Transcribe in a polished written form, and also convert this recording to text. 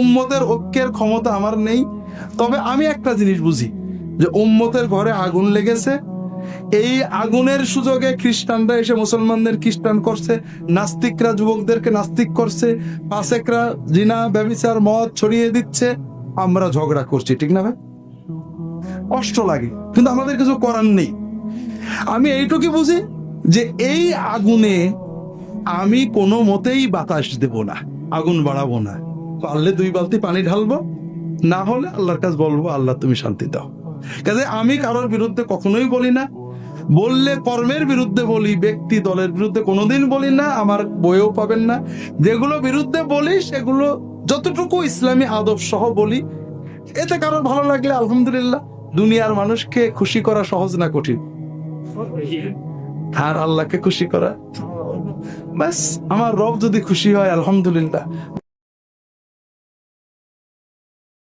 উম্মতের ঐক্যের ক্ষমতা আমার নেই, তবে আমি একটা জিনিস বুঝি যে উম্মতের ঘরে আগুন লেগেছে, এই আগুনের সুযোগে খ্রিস্টানরা এসে মুসলমানদের খ্রিস্টান করছে, নাস্তিকরা যুবকদেরকে নাস্তিক করছে, পাসেকরা জিনা ব্যভিচার মদ ছড়িয়ে দিচ্ছে, আমরা ঝগড়া করছি, ঠিক না ভাই? কষ্ট লাগে, কিন্তু আমাদের কিছু করার নেই। আমি এইটুকু বুঝি যে এই আগুনে আমি কোনো মতেই বাতাস দেব না, আগুন বাড়াবো না, পারলে 2 বালতি পানি ঢালবো, না হলে আল্লাহর কাছে বলবো আল্লাহ তুমি শান্তি দাও। কাজে আমি কারোর বিরুদ্ধে কখনোই বলি না, বললে কর্মের বিরুদ্ধে বলি, ব্যক্তি দলের বিরুদ্ধে কোনোদিন বলি না, আমার বইও পাবেন না। যেগুলো বিরুদ্ধে বলি সেগুলো যতটুকু ইসলামী আদব সহ বলি, এতে কারোর ভালো লাগলে আলহামদুলিল্লাহ। দুনিয়ার মানুষকে খুশি করা সহজ না কঠিন? আর আল্লাহকে খুশি করা, ব্যাস আমার রব যদি খুশি হয় আলহামদুলিল্লাহ।